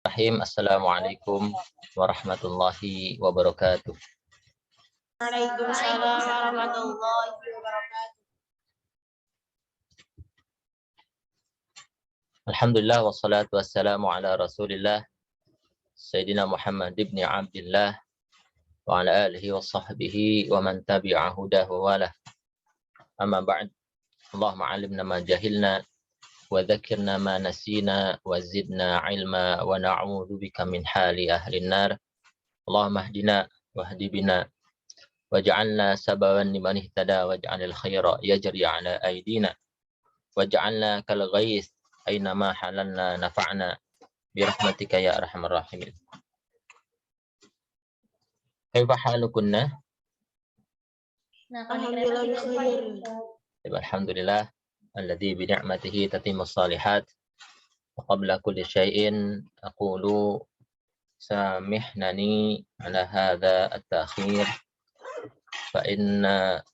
Assalamualaikum warahmatullahi wabarakatuh. Waalaikumsalam warahmatullahi wabarakatuh. Alhamdulillah wassalatu wassalamu ala Rasulillah Sayyidina Muhammad ibn Abdullah wa ala alihi wa sahbihi wa man tabi'a hudahu wa lah. Amma ba'd. Allahumma 'allimna ma jahilna wa dzakirna ma nasina wa zidna 'ilma wa na'udzu bika min hali ahli an-nar. Allahumma hdina wahdi bina waj'alna sababan liman ihtada waj'alil khaira yajri 'ala aydina waj'alna kal ghais aina ma halalna nafa'na birahmatika ya arhamar rahimin. Kaifa halukunna? Alhamdulillah bikhair. Alhamdulillah alladzi bi ni'matihi tatimmus shalihat. Wa qabla kulli syai'in aqulu samihnani ala hadha at-ta'khir fa inna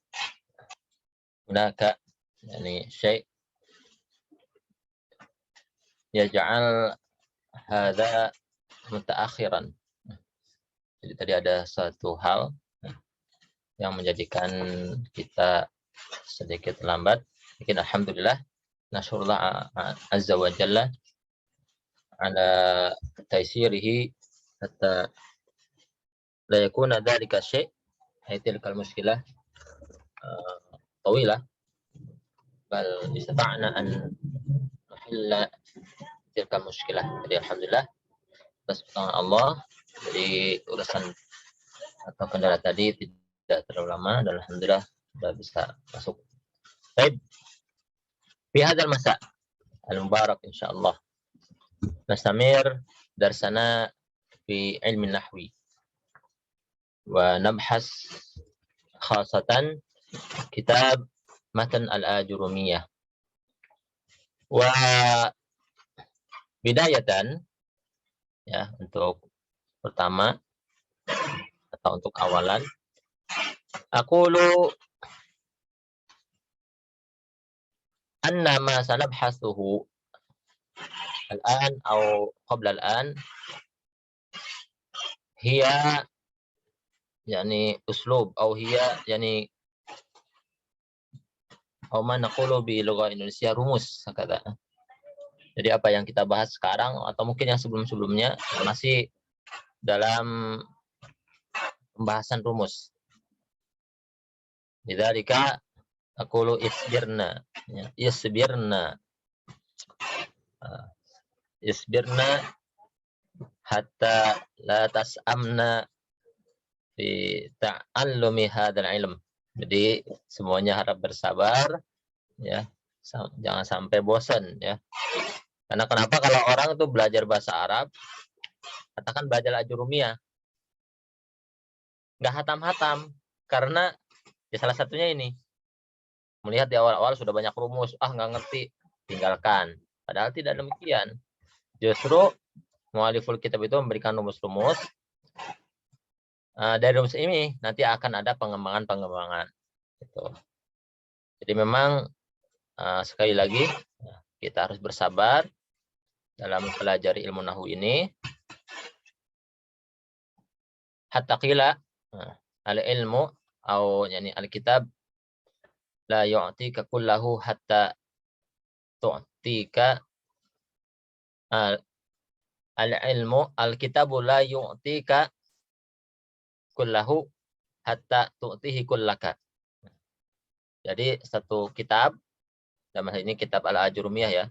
hunaka yani syai' yaj'al hadha mutaakhiran. Jadi tadi ada suatu hal yang menjadikan kita sedikit lambat. Mungkin alhamdulillah nasyurullah azza wa jalla ala taysirihi hatta la yakuna dhalika syai' ay tilkal mushkilah tawilah bal istata'na an nuhilla tilkal mushkilah. Jadi alhamdulillah atas pertolongan Allah, jadi urusan atau kendala tadi tidak terlalu lama dan alhamdulillah sudah bisa masuk. Baik. Fi hadzal masa al-mubarak insyaallah nastamir darsana fi ilmi nahwi wa nabhas khasatan kitab matan al-ajurumiyah. Wa bidayatan ya, untuk pertama atau untuk awalan aqulu anna ma sanabhasuhu al-an atau qabla al-an hiya yani uslub atau hiya yani atau ma naqulu bi lugha Indonesia rumus hakata. Jadi apa yang kita bahas sekarang atau mungkin yang sebelum-sebelumnya masih dalam pembahasan rumus. Lidzalika aqulu isbirna ya, isbirna isbirna hatta la tas'amna fi ta'allumi hadzal ilm. Jadi semuanya harap bersabar ya, jangan sampai bosan ya. Karena kenapa kalau orang itu belajar bahasa Arab, katakan belajar ajurumiyah, nggak hatam-hatam, karena ya salah satunya ini, melihat di awal-awal sudah banyak rumus, nggak ngerti, tinggalkan. Padahal tidak demikian. Justru mu'aliful kitab itu memberikan rumus-rumus. Dari rumus ini nanti akan ada pengembangan-pengembangan. Gitu. Jadi memang sekali lagi kita harus bersabar dalam mempelajari ilmu nahwu ini. Hatta qila al-ilmu atau yani al-kitab la yu'tika kullahu hatta tu'tika al-ilmu al-kitabu la yu'tika kullahu hatta tu'tihi kullaka. Jadi satu kitab, dalam hal ini kitab Al-Ajurumiyah ya,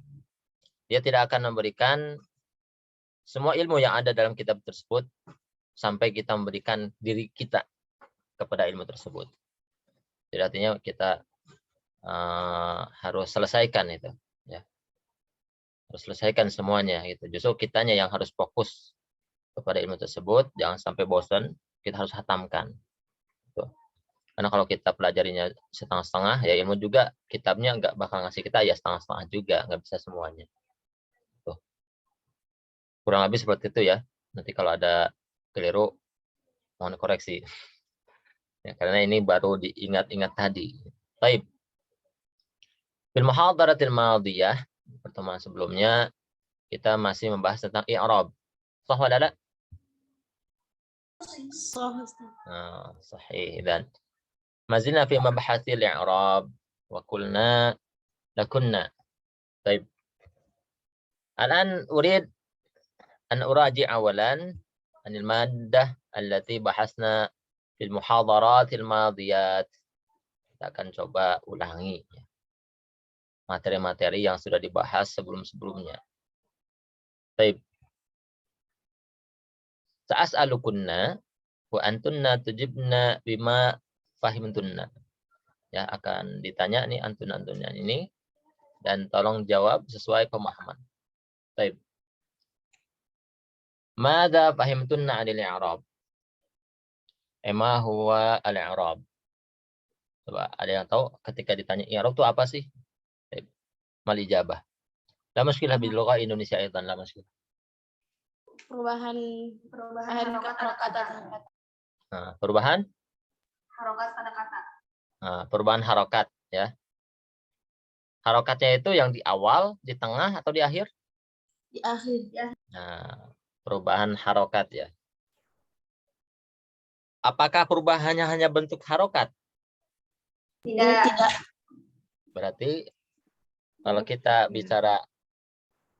dia tidak akan memberikan semua ilmu yang ada dalam kitab tersebut sampai kita memberikan diri kita kepada ilmu tersebut. Jadi artinya kita harus selesaikan itu ya, harus selesaikan semuanya gitu. Justru kitanya yang harus fokus kepada ilmu tersebut, jangan sampai bosan, kita harus hatamkan gitu. Karena kalau kita pelajarinya setengah-setengah ya, ilmu juga kitabnya nggak bakal ngasih kita ya setengah-setengah juga, nggak bisa semuanya tuh. Kurang lebih seperti itu ya. Nanti kalau ada keliru mohon koreksi ya, karena ini baru diingat-ingat tadi. Baik. Fil muhadaratil madiyah, pertemuan sebelumnya kita masih membahas tentang i'rab. Sah wala la? صح أستاذ. صحيح. إذن ما زلنا في مبحث الإعراب وقلنا لكنا. طيب الآن أريد أن أراجع أولا عن المادة التي بحثنا في المحاضرات الماضيات. Kita akan coba ulangi materi-materi yang sudah dibahas sebelum-sebelumnya. Baik. Sa'as'alukunna wa antunna tujibna bima fahimtunna. Ya, akan ditanya nih antun-antunnya ini dan tolong jawab sesuai pemahaman. Baik. Madza fahimtunna 'anil i'rab? Ma huwa al-i'rab? Coba ada yang tahu ketika ditanya i'rab itu apa sih? Baik. Mal ijabah. La muskilah bil lugha Indonesia aidan, la muskilah. perubahan harokat pada kata. Perubahan Harokat pada kata. perubahan harokat ya. Harokatnya itu yang di awal, di tengah atau di akhir? Di akhir ya. Perubahan harokat ya. Apakah perubahannya hanya bentuk harokat? Tidak. Berarti kalau kita bicara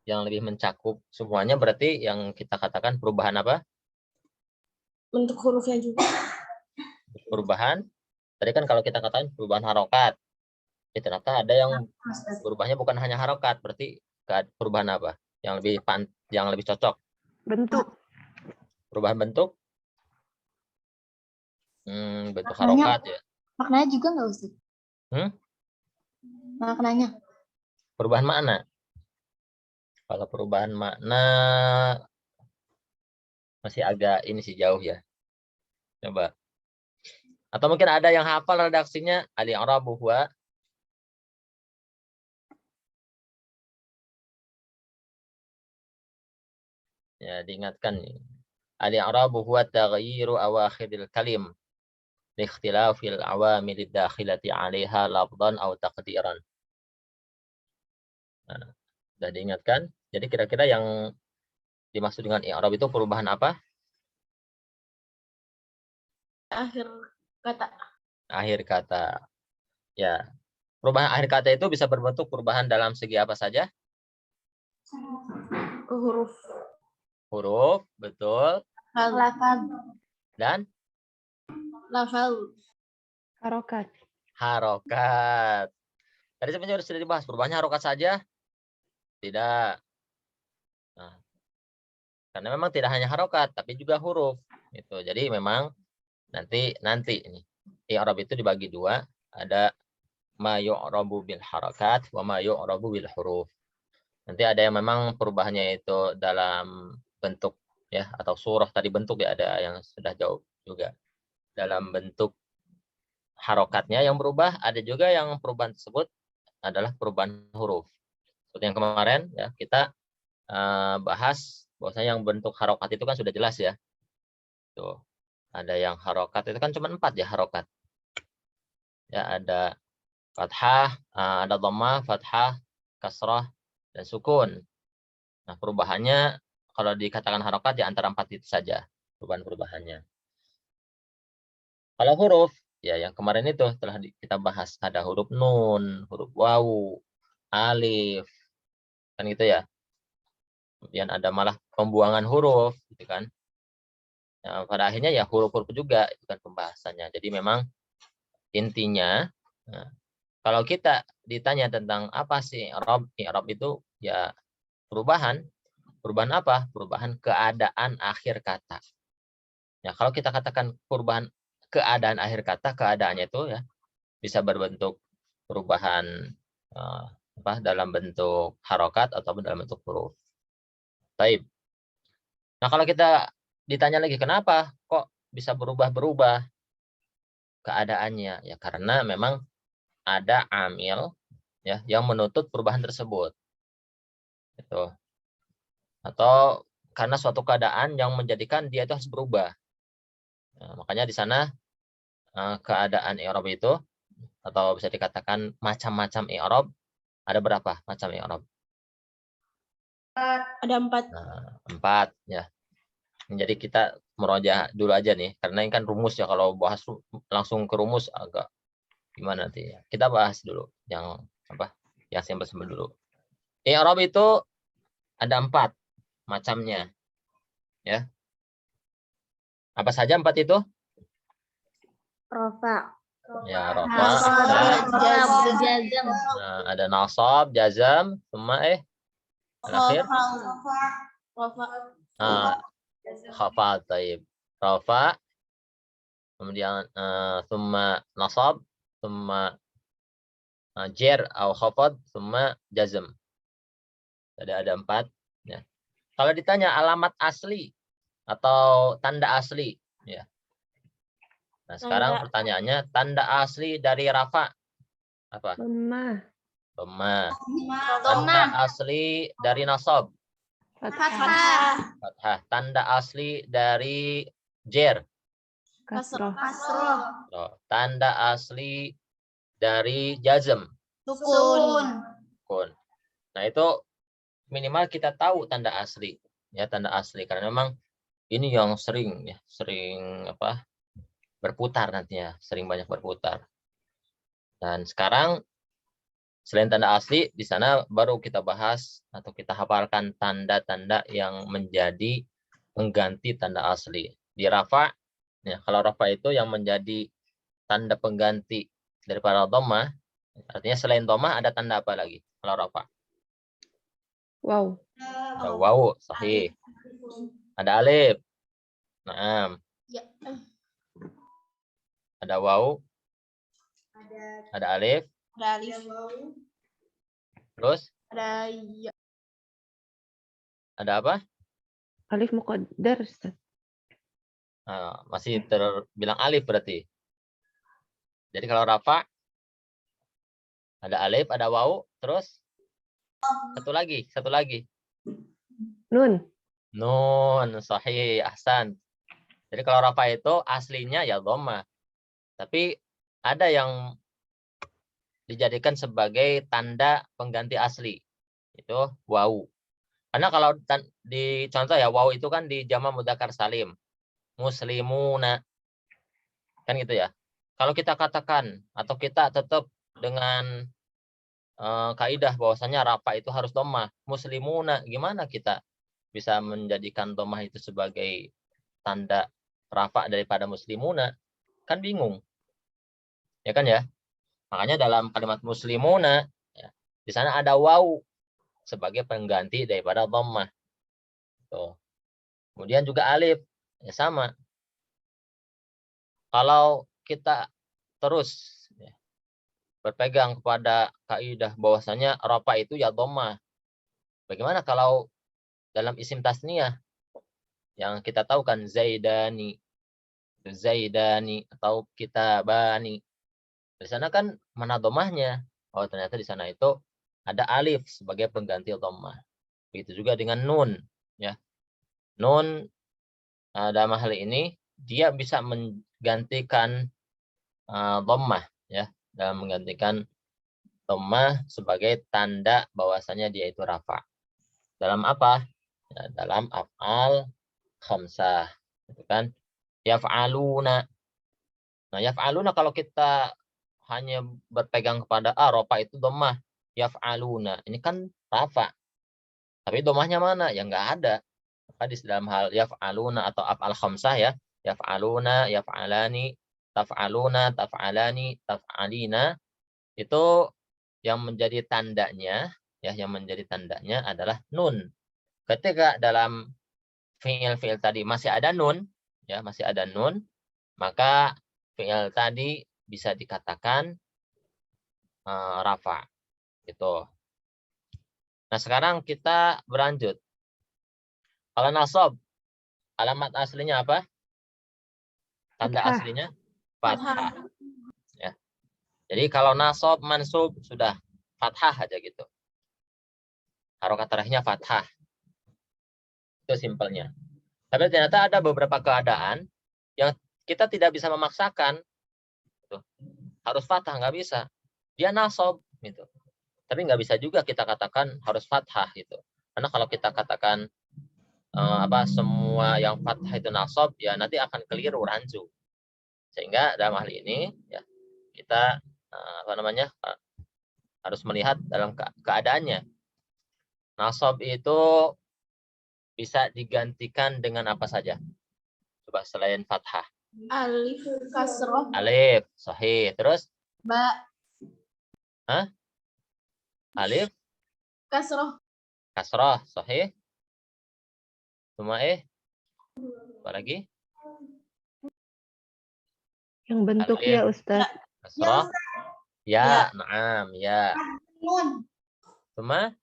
yang lebih mencakup semuanya, berarti yang kita katakan perubahan apa? Bentuk hurufnya juga. Perubahan. Tadi kan kalau kita katakan perubahan harokat, ternyata ada yang berubahnya bukan hanya harokat, berarti perubahan apa? Yang lebih cocok? Bentuk. Perubahan bentuk? Bentuk harokat ya. Maknanya juga nggak Ustaz? Maknanya? Perubahan makna. Kalau perubahan makna masih agak ini sih jauh ya. Coba. Atau mungkin ada yang hafal redaksinya al-i'rabu huwa ya, diingatkan nih. Al-i'rabu huwa taghyiru awakhiril kalim li ikhtilafil awamil ad-dakhilati 'alaiha lafdhan aw taqdiran. Sudah diingatkan. Jadi kira-kira yang dimaksud dengan i'rab itu perubahan apa? Akhir kata. Akhir kata. Ya. Perubahan akhir kata itu bisa berbentuk perubahan dalam segi apa saja? Huruf. Huruf, betul. Lafal. Dan Lafal. Harokat. harokat. Tadi sebenarnya sudah dibahas. Perubahannya harokat saja? Tidak. Nah, karena memang tidak hanya harokat, tapi juga huruf. Gitu. Jadi memang nanti ini i'rab itu dibagi dua. Ada ma yu'rabu bil harakat wa ma yu'rabu bil huruf. Nanti ada yang memang perubahannya itu dalam bentuk ya, atau surah tadi bentuk ya, ada yang sudah jauh juga. Dalam bentuk harokatnya yang berubah, ada juga yang perubahan tersebut adalah perubahan huruf. Seperti yang kemarin ya, kita bahas bahwasanya yang bentuk harokat itu kan sudah jelas ya. Tuh. Ada yang harokat itu kan cuma 4 ya harokat. Ya, ada fathah, ada dhammah, fathah, kasrah, dan sukun. Nah, perubahannya kalau dikatakan harokat di antara 4 itu saja perubahan-perubahannya. Kalau huruf, ya yang kemarin itu telah kita bahas, ada huruf nun, huruf wawu, alif, kan gitu ya. Kemudian ada malah pembuangan huruf, gitu kan. Nah, pada akhirnya ya huruf-huruf juga itu kan pembahasannya. Jadi memang intinya, nah, kalau kita ditanya tentang apa sih i'rab, i'rab itu ya perubahan apa? Perubahan keadaan akhir kata. Ya, kalau kita katakan perubahan keadaan akhir kata, keadaannya itu ya bisa berbentuk perubahan dalam bentuk harokat atau dalam bentuk huruf. Baik. Nah, kalau kita ditanya lagi kenapa kok bisa berubah-berubah keadaannya? Ya karena memang ada amil ya yang menuntut perubahan tersebut. Gitu. Atau karena suatu keadaan yang menjadikan dia itu harus berubah. Nah, makanya di sana keadaan i'rab itu, atau bisa dikatakan macam-macam i'rab, ada berapa macam i'rab? Ada 4. Nah, 4 ya. Jadi kita meroja dulu aja nih, karena ini kan rumus ya, kalau bahas langsung ke rumus agak gimana nanti ya. Kita bahas dulu yang apa? Yang simpel-simpel dulu. I'rab itu ada 4 macamnya, ya. Apa saja 4 itu? Rofa. Ya, rafa, Nasab, jazam. nah, ada nasab, jazam, semua terakhir. Rofa. Nah, khafat, taib. Rafa, kemudian summa nasab, summa jer atau khafad, summa jazm. Ada 4. Ya. Kalau ditanya alamat asli atau tanda asli, ya. Nah, sekarang pertanyaannya, tanda asli dari rafa apa? Lemah. Dhamma. Tanda asli dari nasab, Fathah. fathah. Tanda asli dari jer, Kasroh. tanda asli dari jazm, Sukun. kun. Nah, itu minimal kita tahu tanda asli, ya, tanda asli, karena memang ini yang sering ya, sering apa? Berputar nantinya, sering banyak berputar. Dan sekarang selain tanda asli, di sana baru kita bahas atau kita hafalkan tanda-tanda yang menjadi pengganti tanda asli. Di rafa, ya, kalau rafa itu yang menjadi tanda pengganti daripada dhammah, artinya selain dhammah ada tanda apa lagi kalau rafa? Wow. Ada waw, sahih. Ada alif. Naam. Ya. Ada waw. Ada alif. Ada alif. Terus Ada ya. ada apa? Alif muqaddar, Ustaz. Masih terbilang alif berarti. Jadi kalau rafa ada alif, ada waw, terus satu lagi. Nun. Nun, sahih, ahsan. Jadi kalau rafa itu aslinya ya dhammah. Tapi ada yang dijadikan sebagai tanda pengganti asli. Itu waw. Karena kalau di contoh ya, waw itu kan di jama' mudzakkar salim. Muslimuna. Kan gitu ya. Kalau kita katakan atau kita tetap dengan kaidah bahwasanya rafa itu harus dhammah, muslimuna, gimana kita bisa menjadikan dhammah itu sebagai tanda rafa daripada muslimuna? Kan bingung. Ya kan ya? Makanya dalam kalimat muslimuna, ya, di sana ada waw sebagai pengganti daripada dhammah. Tuh. Kemudian juga alif, ya sama. Kalau kita terus ya, berpegang kepada kaidah bahwasanya rafa itu ya dhammah. Bagaimana kalau dalam isim tasniyah yang kita tahu kan zaidani atau kitabani. Di sana kan mana dhammahnya? Oh, ternyata di sana itu ada alif sebagai pengganti dhammah. Begitu juga dengan nun, ya. Nun dalam hal ini dia bisa menggantikan dhammah, ya, dalam menggantikan dhammah sebagai tanda bahwasanya dia itu rafa. Dalam apa? Ya, dalam af'al khamsah, gitu kan? Yaf'aluna. Nah, yaf'aluna kalau kita hanya berpegang kepada rafa itu dhammah, yaf'aluna. Ini kan rafa. Tapi dhammahnya mana? Ya enggak ada. Maka di dalam hal yaf'aluna atau af'al khamsah ya, yaf'aluna, yaf'alani, taf'aluna, taf'alani, taf'alina, itu yang menjadi tandanya, ya, yang menjadi tandanya adalah nun. Ketika dalam fi'il tadi masih ada nun, ya, masih ada nun, maka fi'il tadi bisa dikatakan rafa, gitu. Nah, sekarang kita berlanjut. Kalau nasab, alamat aslinya apa? Tanda Fathah. aslinya fathah. Ya. Jadi kalau nasab, mansub sudah fathah aja gitu. Harokat terakhirnya fathah. Itu simpelnya. Tapi ternyata ada beberapa keadaan yang kita tidak bisa memaksakan. Gitu. Harus fathah, nggak bisa. Dia nasab gitu. Tapi nggak bisa juga kita katakan harus fathah gitu. Karena kalau kita katakan semua yang fathah itu nasab, ya nanti akan keliru rancu. Sehingga dalam hal ini ya kita harus melihat dalam keadaannya. Nasab itu bisa digantikan dengan apa saja? Coba selain fathah. Alif, kasroh, Alif, sahih. Terus? ba, Alif, kasroh, kasrah, sahih. Cuma apa lagi? Yang bentuk Alif, ya Ustaz. kasrah. Ya, naam, ya. nun, Cuma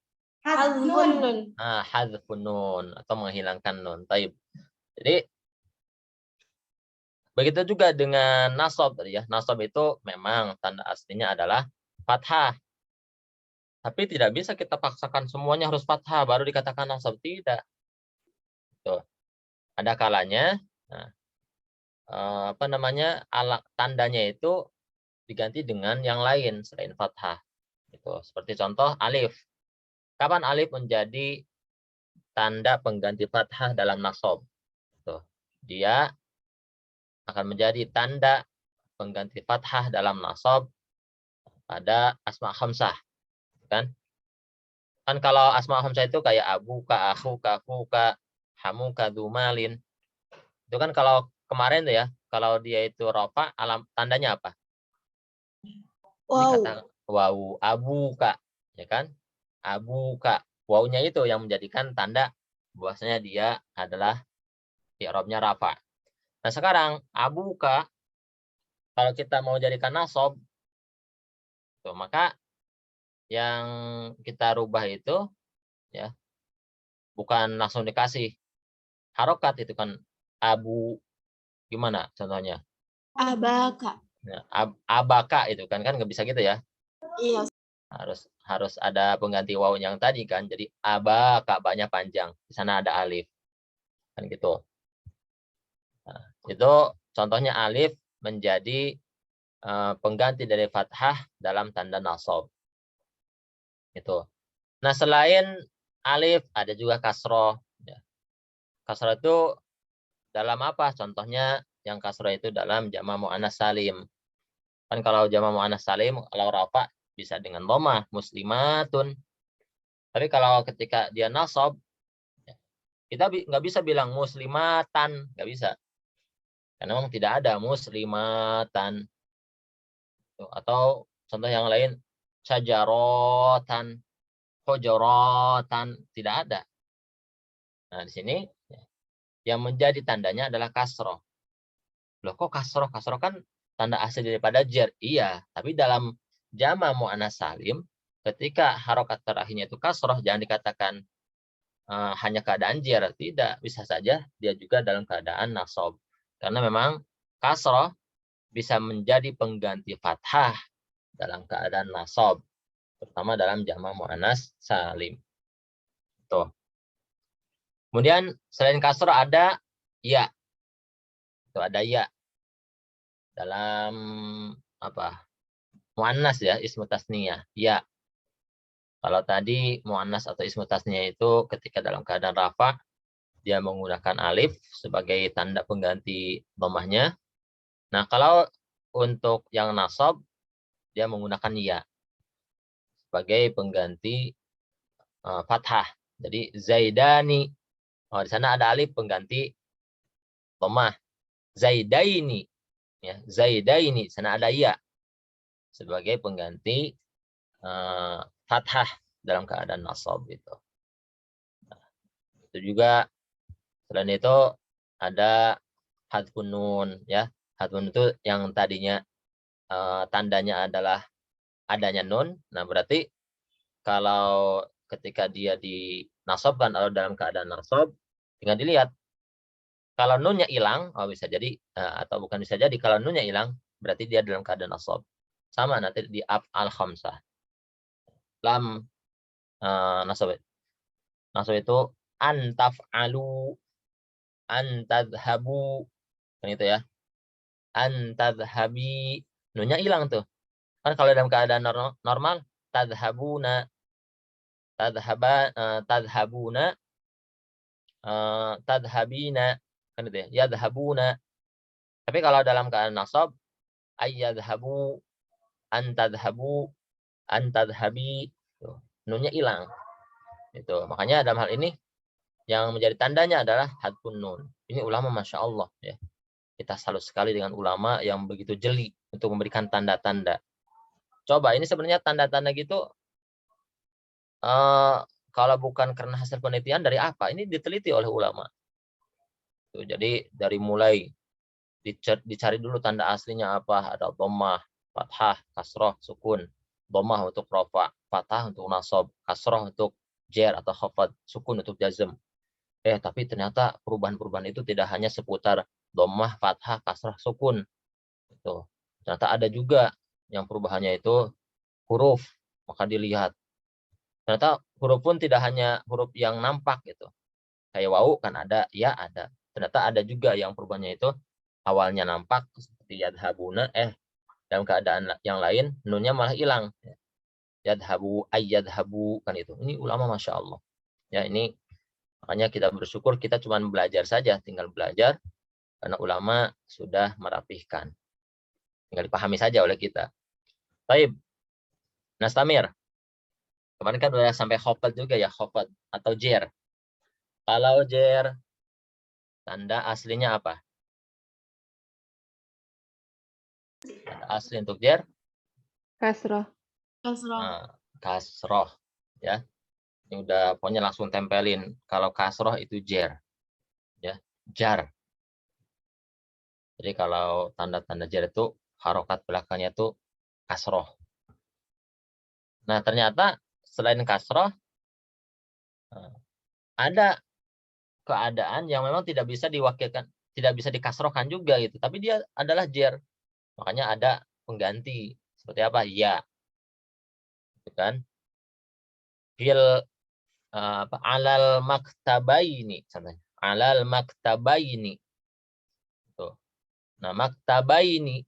hadfun nun, hadzfun nun atau menghilangkan nun. Taib. Jadi begitu juga dengan nasab tadi ya. Nasab itu memang tanda aslinya adalah fathah. Tapi tidak bisa kita paksakan semuanya harus fathah baru dikatakan nasab, tidak. Tuh. Ada kalanya tandanya itu diganti dengan yang lain selain fathah. Itu seperti contoh alif. Kapan alif menjadi tanda pengganti fathah dalam nasab? Tuh. Dia akan menjadi tanda pengganti fathah dalam nasab pada asma khamsah, kan? Kan kalau asma khamsah itu kayak abuka, akhuka, fuka, hamuka, dumalin. Itu kan kalau kemarin tuh ya, kalau dia itu rofa, tandanya apa? wow, Dikatakan wau, abuka, ya kan? Abuka. Waunya itu yang menjadikan tanda bahwasanya dia adalah i'rabnya rafa. Nah, sekarang abuka kalau kita mau jadikan nasab, tuh, maka yang kita rubah itu ya bukan langsung dikasih harokat, itu kan abu, gimana contohnya? abaka, Nah, abaka itu kan nggak bisa gitu ya. iya, Harus ada pengganti waw yang tadi kan. Jadi abaka, banyak panjang. Di sana ada alif. Kan gitu. Nah, itu contohnya alif menjadi pengganti dari fathah dalam tanda nasab. Itu. Nah, selain alif ada juga kasroh. Ya. Kasroh itu dalam apa? Contohnya yang kasroh itu dalam jama' mu'annas salim. Kan kalau jama' mu'annas salim, kalau rafa bisa dengan dhamma, muslimatun. Tapi kalau ketika dia nasab, kita nggak bisa bilang muslimatan, nggak bisa. Karena memang tidak ada muslimatan. Atau contoh yang lain, syajarotan, hujuratan, tidak ada. Nah, di sini yang menjadi tandanya adalah kasroh. Loh, kok kasroh? Kasroh kan tanda asli daripada jar. Iya, tapi dalam jama' mu'annas salim, ketika harokat terakhirnya itu kasroh, jangan dikatakan hanya keadaan jar. Tidak, bisa saja dia juga dalam keadaan nasab. Karena memang kasroh bisa menjadi pengganti fathah dalam keadaan nasab, terutama dalam jama' mu'annas salim. Tuh. Kemudian selain kasroh ada ya. Itu ada ya. Dalam apa? Mu'annas ya, ismu tasniyah. Ya. Kalau tadi mu'annas atau ismu tasniyah itu ketika dalam keadaan rafa, dia menggunakan alif sebagai tanda pengganti dhammahnya. Nah, kalau untuk yang nasab, dia menggunakan ya sebagai pengganti fathah. Jadi zaidani. Oh, di sana ada alif pengganti dhammah. Zaidaini. Ya, zaidaini. Di sana ada ya sebagai pengganti fathah dalam keadaan nasab itu. Nah, itu juga selain itu ada hadfun nun ya. Hadfun itu yang tadinya tandanya adalah adanya nun. Nah, berarti kalau ketika dia dinasabkan atau dalam keadaan nasab, tinggal dilihat. Kalau nunnya hilang, bisa jadi atau bukan bisa jadi, kalau nunnya hilang, berarti dia dalam keadaan nasab. Sama nanti di af'al khamsah. Lam nasab. Nasab itu antaf'alu, antadhabu, kan itu ya. Antadhabi, nunnya hilang tuh. Kan kalau dalam keadaan normal, tadhabuna, tadhabuna, tadhabina, kan itu ya, yadhabuna. Tapi kalau dalam keadaan nasab, ayyadhabu, antadhabu, antadhabi, nunnya hilang. Itu makanya dalam hal ini yang menjadi tandanya adalah hadfun nun. Ini ulama masya Allah ya. Kita salut sekali dengan ulama yang begitu jeli untuk memberikan tanda-tanda. Coba ini sebenarnya tanda-tanda gitu kalau bukan karena hasil penelitian dari apa? Ini diteliti oleh ulama. Tuh, jadi dari mulai dicari dulu tanda aslinya apa. Ada dhammah, fathah, kasroh, sukun. Dhammah untuk rafa, fathah untuk nasab, kasroh untuk jer atau khafad, sukun untuk jazm. Tapi ternyata perubahan-perubahan itu tidak hanya seputar dhammah, fathah, kasrah, sukun. Itu. Ternyata ada juga yang perubahannya itu huruf. Maka dilihat. Ternyata huruf pun tidak hanya huruf yang nampak gitu. Kayak wau kan ada, ya ada. Ternyata ada juga yang perubahannya itu awalnya nampak seperti yadhabuna, dalam keadaan yang lain nunnya malah hilang. Yadhabu, ayyadhabu kan itu. Ini ulama masya Allah. Ya ini makanya kita bersyukur kita cuma belajar saja, tinggal belajar karena ulama sudah merapihkan. Tinggal dipahami saja oleh kita. Baik. Nastamir. Kemarin kan udah sampai khofat juga ya, khofat atau jer. Kalau jer, tanda aslinya apa? Tanda asli untuk jer? Kasroh. Kasroh. Nah, kasroh. Ya. Ini udah pokoknya langsung tempelin. Kalau kasroh itu jer. Ya, jar. Jadi kalau tanda-tanda jer itu, harokat belakangnya itu kasroh. Nah, ternyata selain kasroh, ada keadaan yang memang tidak bisa diwakilkan, tidak bisa dikasrohkan juga gitu. Tapi dia adalah jer. Makanya ada pengganti. Seperti apa? Ya. Gitu kan? Alal maktabaini. Alal maktabaini. Tuh. Nah, maktabaini.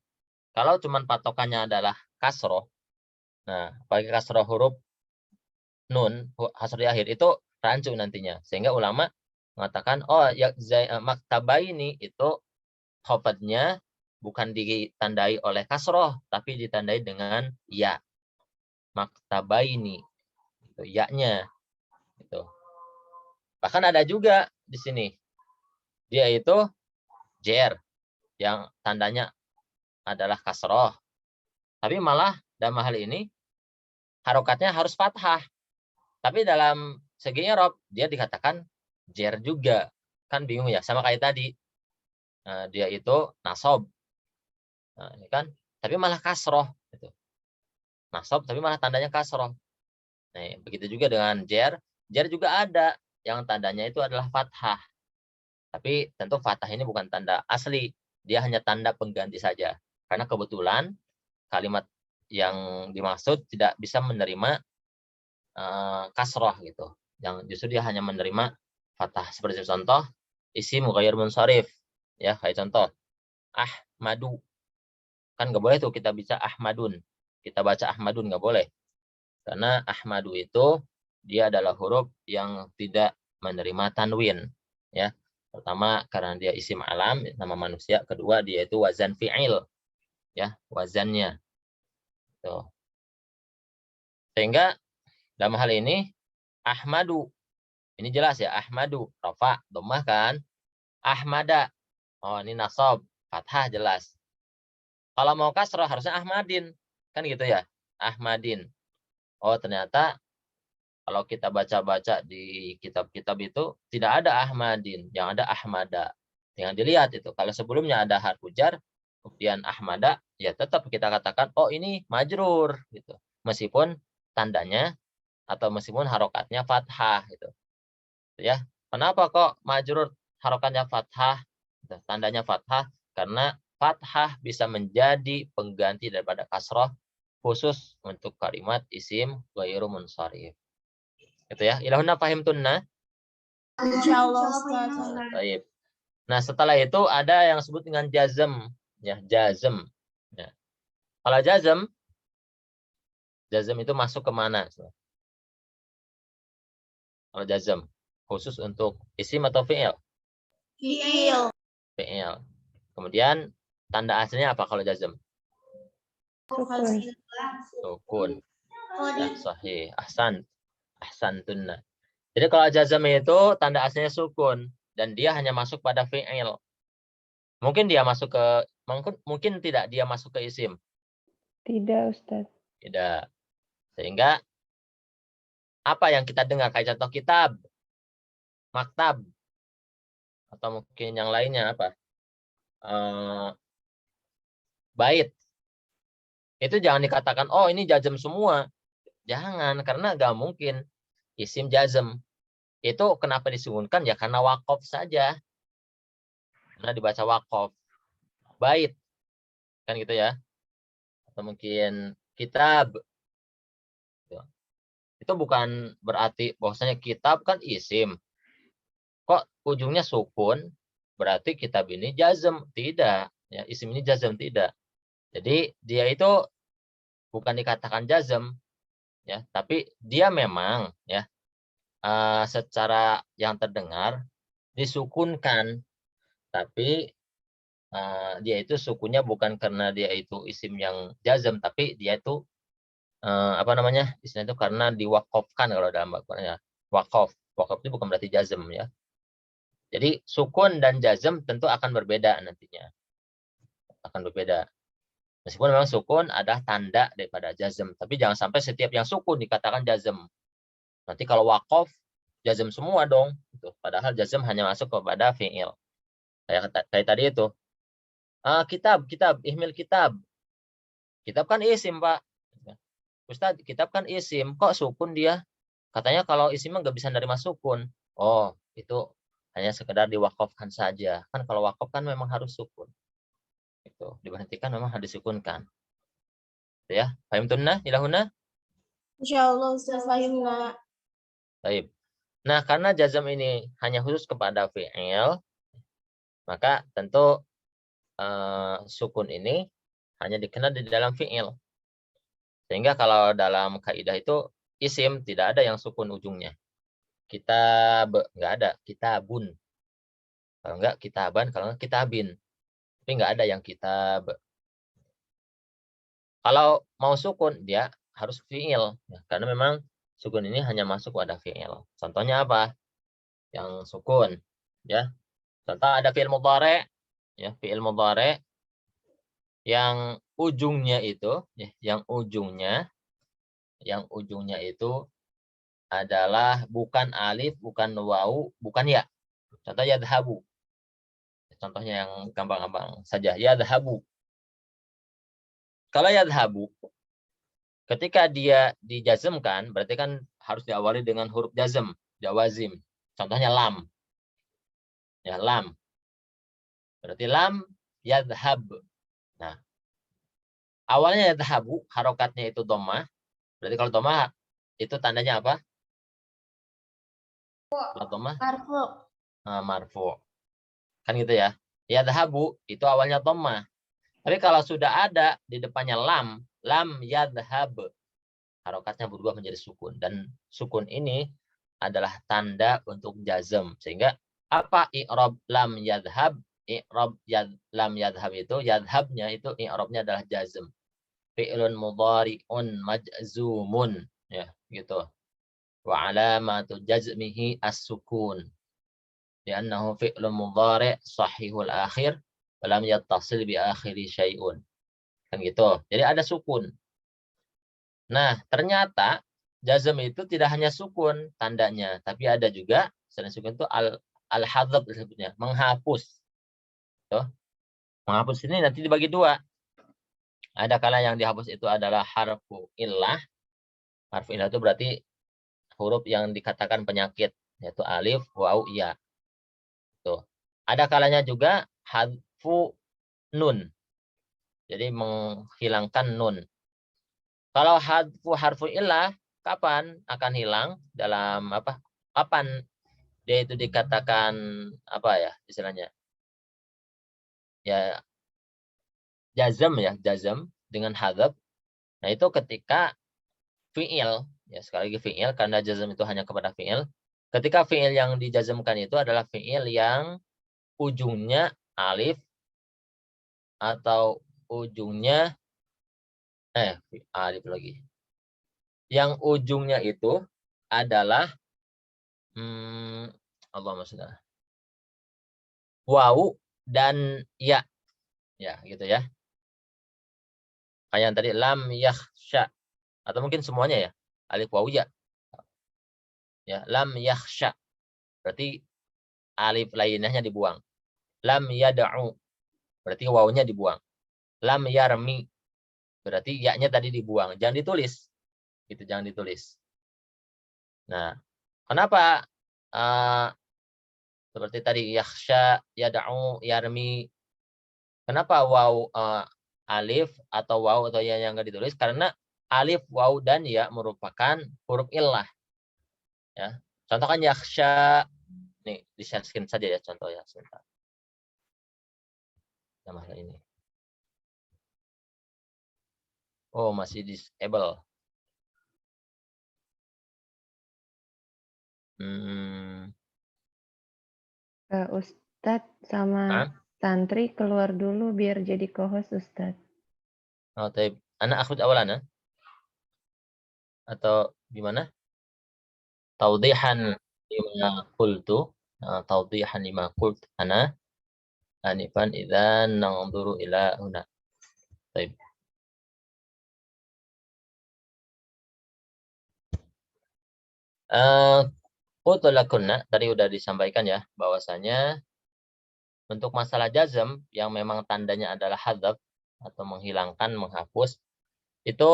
Kalau cuman patokannya adalah kasroh. Nah, bagi kasroh huruf nun, hasroh di akhir, itu rancu nantinya. Sehingga ulama mengatakan, maktabaini itu khofatnya bukan ditandai oleh kasroh, tapi ditandai dengan ya. Maktabaini. Itu ya-nya. Itu. Bahkan ada juga di sini. Dia itu jer yang tandanya adalah kasroh. Tapi malah dalam hal ini harokatnya harus fathah. Tapi dalam segi i'rab dia dikatakan jer juga. Kan bingung ya, sama kayak tadi. Nah, dia itu nasab. Nah, ini kan, tapi malah kasroh. Gitu. Nasab tapi malah tandanya kasroh. Nah, begitu juga dengan jer. Jer juga ada yang tandanya itu adalah fathah. Tapi tentu fathah ini bukan tanda asli. Dia hanya tanda pengganti saja. Karena kebetulan kalimat yang dimaksud tidak bisa menerima kasroh gitu. Yang justru dia hanya menerima fathah. Seperti contoh, isim ghair munsharif. Ya, kayak contoh. Ahmadu. Kan nggak boleh tuh kita baca Ahmadun. Kita baca Ahmadun nggak boleh. Karena Ahmadu itu dia adalah huruf yang tidak menerima tanwin. Ya. Pertama karena dia isim alam, nama manusia. Kedua dia itu wazan fi'il. Ya, wazannya. Tuh. Sehingga dalam hal ini Ahmadu. Ini jelas ya, Ahmadu. Rafa, dhammah kan. Ahmada. Oh, ini nasab. Fathah jelas. Kalau mau kasrah harusnya Ahmadin. Kan gitu ya. Ahmadin. Oh, ternyata kalau kita baca-baca di kitab-kitab itu tidak ada Ahmadin, yang ada Ahmada. Yang dilihat itu. Kalau sebelumnya ada harfu jar, kemudian Ahmada, ya tetap kita katakan, oh ini majrur gitu. Meskipun tandanya atau meskipun harokatnya fathah gitu. Ya. Kenapa kok majrur harokatnya fathah? Gitu. Tandanya fathah karena fathah bisa menjadi pengganti daripada kasroh khusus untuk kalimat isim ghairu munsharif. Itu ya. Ilahunna fahimtunna? Insyaallah Ustaz. Baik. Nah, setelah itu ada yang disebut dengan jazm, ya, jazm. Ya. Kalau jazm itu masuk ke mana? Kalau jazm. Khusus untuk isim atau fi'il? Fi'il. Fi'il. Kemudian tanda aslinya apa kalau jazm? Sukun. Sukun. Ya, sahih. Ahsantunna. Jadi kalau jazm itu tanda aslinya sukun dan dia hanya masuk pada fi'il. Mungkin tidak dia masuk ke isim. Tidak, Ustaz. Tidak. Sehingga apa yang kita dengar kayak contoh kitab, maktab, atau mungkin yang lainnya apa? Bait. Itu jangan dikatakan, oh ini jazm semua. Jangan, karena nggak mungkin isim jazm. Itu kenapa disukunkan? Ya karena waqaf saja. Karena dibaca waqaf. Bait. Kan gitu ya. Atau mungkin kitab. Itu bukan berarti bahwasanya kitab kan isim. Kok ujungnya sukun? Berarti kitab ini jazm. Tidak. Ya, isim ini jazm. Tidak. Jadi dia itu bukan dikatakan jazm. Ya, tapi dia memang ya secara yang terdengar disukunkan, tapi dia itu sukunya bukan karena dia itu isim yang jazm, tapi dia itu apa namanya istilahnya itu karena diwakofkan kalau dalam bahasa wakaf. Wakaf itu bukan berarti jazm ya. Jadi sukun dan jazm tentu akan berbeda nantinya, akan berbeda. Meskipun memang sukun adalah tanda daripada jazm, tapi jangan sampai setiap yang sukun dikatakan jazm. Nanti kalau wakaf jazm semua dong. Gitu. Padahal jazm hanya masuk kepada fi'il. Kayak tadi itu. Kitab, ihmil kitab. Kitab kan isim, Pak. Ustaz, kitab kan isim. Kok sukun dia? Katanya kalau isim nggak bisa nerima sukun. Oh, itu hanya sekedar diwakafkan saja. Kan kalau wakaf kan memang harus sukun. Itu diberhentikan memang harus disukunkan. Itu ya. Fahim tunna ilahuna? Insyaallah Ustaz fahimna. Baik. Nah, karena jazm ini hanya khusus kepada fi'il, maka tentu sukun ini hanya dikenal di dalam fi'il. Sehingga kalau dalam kaidah itu isim tidak ada yang sukun ujungnya. Kitab nggak ada, kitabun. Kalau enggak kitaban, kalau enggak kitabin. Tapi nggak ada yang kitab. Kalau mau sukun dia harus fi'il ya, karena memang sukun ini hanya masuk pada fi'il. Contohnya apa? Yang sukun ya. Contoh ada fi'il mudhari ya, fi'il mudhari yang ujungnya itu ya, yang ujungnya itu adalah bukan alif, bukan wawu, bukan ya. Contoh yadhabu. Contohnya yang gampang-gampang saja. Yadhabu. Kalau yadhabu, ketika dia dijazmkan, berarti kan harus diawali dengan huruf jazm, jawazim. Contohnya lam. Ya, lam. Berarti lam yadhab. Nah, awalnya yadhabu, harokatnya itu dhammah. Berarti kalau dhammah itu tandanya apa? Kalau dhammah Marfu. marfu. Kan gitu ya. Yadhabu itu awalnya dhammah. Tapi kalau sudah ada di depannya lam yadhab. Harokatnya berubah menjadi sukun. Dan sukun ini adalah tanda untuk jazm. Sehingga apa i'rab lam yadhab? I'rab lam yadhab itu, yadhabnya itu i'rabnya adalah jazm. Fi'lun mudhari'un majzumun. Ya, gitu. Wa alamatu jazmihi as-sukun. Liannahu fi'lun mudhari' sahihul akhir. Walam yattasil bi akhiri syai'un. Kan gitu. Jadi ada sukun. Nah, ternyata jazm itu tidak hanya sukun tandanya, tapi ada juga selain sukun itu al-hadzab disebutnya, menghapus. Tuh. Menghapus ini nanti dibagi dua. Ada kala yang dihapus itu adalah harfu illah. Harfu illah itu berarti huruf yang dikatakan penyakit, yaitu alif, waw, ya. Tuh. Ada kalanya juga hadfu nun. Jadi menghilangkan nun. Kalau harfu illah, kapan akan hilang? Dalam apa? Kapan dia itu dikatakan apa ya istilahnya? Ya jazm ya, jazm dengan hadzaf. Nah, itu ketika fi'il, ya sekali lagi fi'il karena jazm itu hanya kepada fi'il. Ketika fi'il yang dijazmkan itu adalah fi'il yang ujungnya alif atau ujungnya alif lagi. Yang ujungnya itu adalah Allahumma sholli wawu dan ya. Ya, gitu ya. Kayak yang tadi lam yakhsha atau mungkin semuanya ya. Alif wawu ya. Ya, lam yakhsha. Berarti alif lainnya dibuang. Lam yad'u. Berarti wawunya dibuang. Lam yarmi. Berarti ya-nya tadi dibuang. Jangan ditulis. Gitu, jangan ditulis. Nah, kenapa seperti tadi yakhsha, yad'u, yarmi. Kenapa waw alif atau waw atau ya yang enggak ditulis? Karena alif, waw dan ya merupakan huruf illah. Ya. Contoh kan yakhsha. Nih, di-share screen saja ya contoh ya sebentar. Nama ini. Oh, masih disable. Ustadz sama santri keluar dulu biar jadi co-host Ustadz. Oh, tapi anak akhud awalan atau gimana? Taudihan lima qultu. Taudihan lima qult ana anifan idzan nanzuru ila huna. Baik. Qutulakunna tadi udah disampaikan ya bahwasanya untuk masalah jazm yang memang tandanya adalah hadzaf atau menghilangkan, menghapus, itu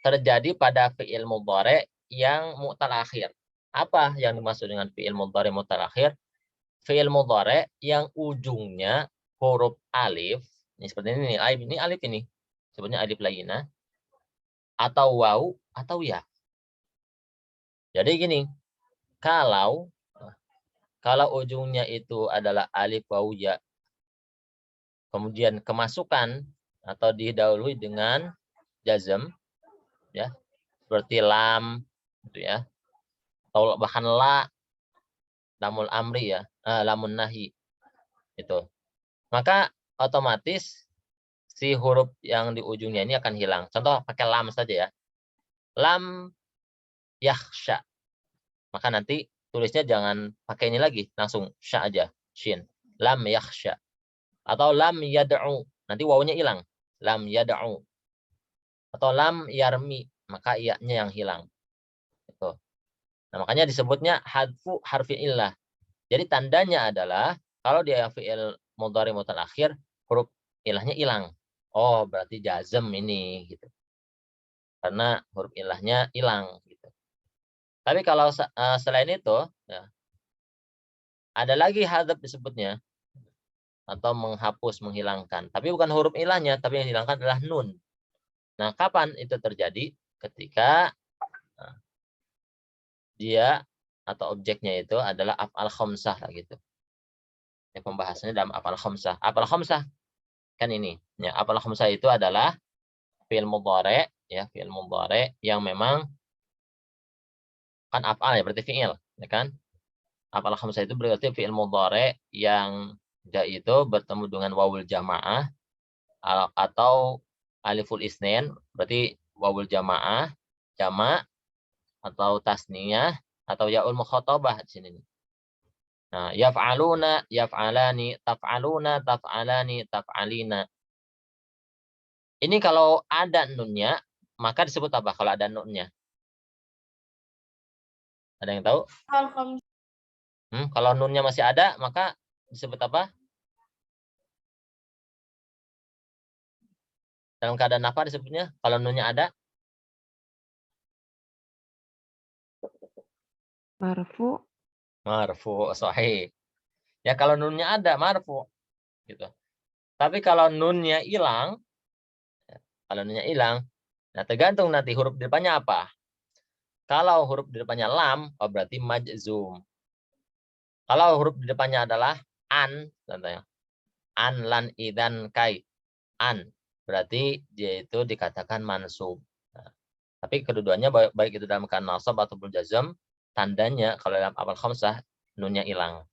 terjadi pada fi'il mudhari yang mu'tal akhir. Apa yang dimaksud dengan fi'il mudhari mu'tal akhir? Fi'il mudhari yang ujungnya huruf alif, ini seperti ini, ini alif ini, sebenarnya alif lainah, atau waw, atau ya. Jadi gini, kalau ujungnya itu adalah alif, waw, ya, kemudian kemasukan atau didahului dengan jazm, ya, seperti lam, gitu ya, atau bahkan la, lamul amri ya, lamun nahi, itu. Maka otomatis si huruf yang di ujungnya ini akan hilang. Contoh pakai lam saja ya, lam yakhsha. Maka nanti tulisnya jangan pakai ini lagi, langsung sya aja, shin. Lam yakhsha. Atau lam yad'u, nanti wawunya hilang. Lam yad'u. Atau lam yarmi, maka iya-nya yang hilang. Itu. Nah, makanya disebutnya hadfu harfi illah. Jadi tandanya adalah kalau dia fi'il mudhari mutal akhir, huruf ilahnya hilang. Oh, berarti jazm ini gitu. Karena huruf ilahnya hilang gitu. Tapi kalau selain itu, ya, ada lagi hadzaf disebutnya atau menghapus, menghilangkan. Tapi bukan huruf ilahnya, tapi yang hilangkan adalah nun. Nah, kapan itu terjadi? Ketika dia atau objeknya itu adalah af'al khamsah gitu. Ya, pembahasannya dalam af'al khamsah. Af'al khamsah kan ini. Ya, af'al khamsah itu adalah fi'il mudhari, ya, fi'il mudhari yang memang kan af'al ya, berarti fi'il, ya kan? Af'al khamsah itu berarti fi'il mudhari yang dia itu bertemu dengan wawul jamaah atau aliful isnin, berarti wawul jamaah, jama' atau tasniyah atau yaul mukhatabah di sini. Nah, yaf'aluna, yaf'alani, taf'aluna, taf'alani, taf'alina. Ini kalau ada nunnya, maka disebut apa kalau ada nunnya? Ada yang tahu? Kalau nunnya masih ada, maka disebut apa? Dalam keadaan apa disebutnya? Kalau nunnya ada? Marfu. Marfu, sahih. Ya kalau nunnya ada, marfu. Gitu. Tapi kalau nunnya hilang, nah tergantung nanti huruf di depannya apa. Kalau huruf di depannya lam, oh berarti majzum. Kalau huruf di depannya adalah an, contohnya. An, lan, idan, kai. An. Berarti dia itu dikatakan mansub. Nah, tapi kedudukannya baik itu dalam keadaan nasab ataupun jazm, tandanya kalau dalam af'al khamsah nunnya hilang.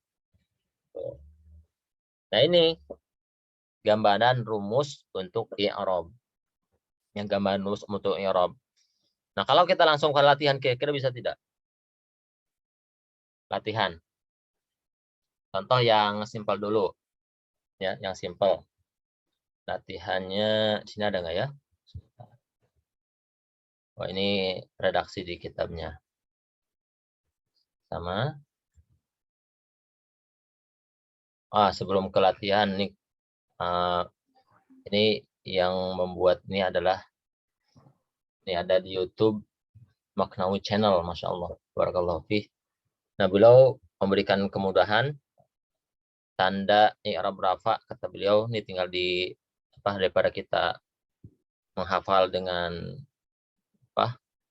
Nah, ini gambaran rumus untuk i'rab. Yang gambaran rumus untuk i'rab. Nah, kalau kita langsung ke latihan, kira-kira bisa tidak? Latihan. Contoh yang simpel dulu. Ya, yang simpel. Latihannya di sini ada nggak ya? Oh, ini redaksi di kitabnya. Sama. Sebelum ke latihan nih, ini yang membuat ini adalah ini ada di YouTube Maknawi Channel, Masya Allah, barakallahu fih. Nah, beliau memberikan kemudahan tanda i'rab rafa, kata beliau ini tinggal di daripada kita menghafal dengan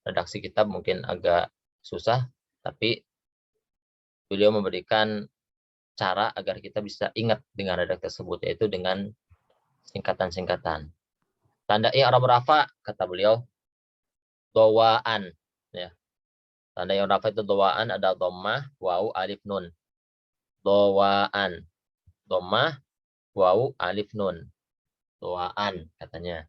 redaksi kitab mungkin agak susah, tapi beliau memberikan cara agar kita bisa ingat dengan redaksi tersebut, yaitu dengan singkatan-singkatan. Tanda i'rab rafa, kata beliau, dawaan. Ya. Tanda i'rab rafa itu dawaan, ada dhammah, wawu, alif, nun. Dawaan. Dhammah, wawu, alif, nun. Dawaan, katanya.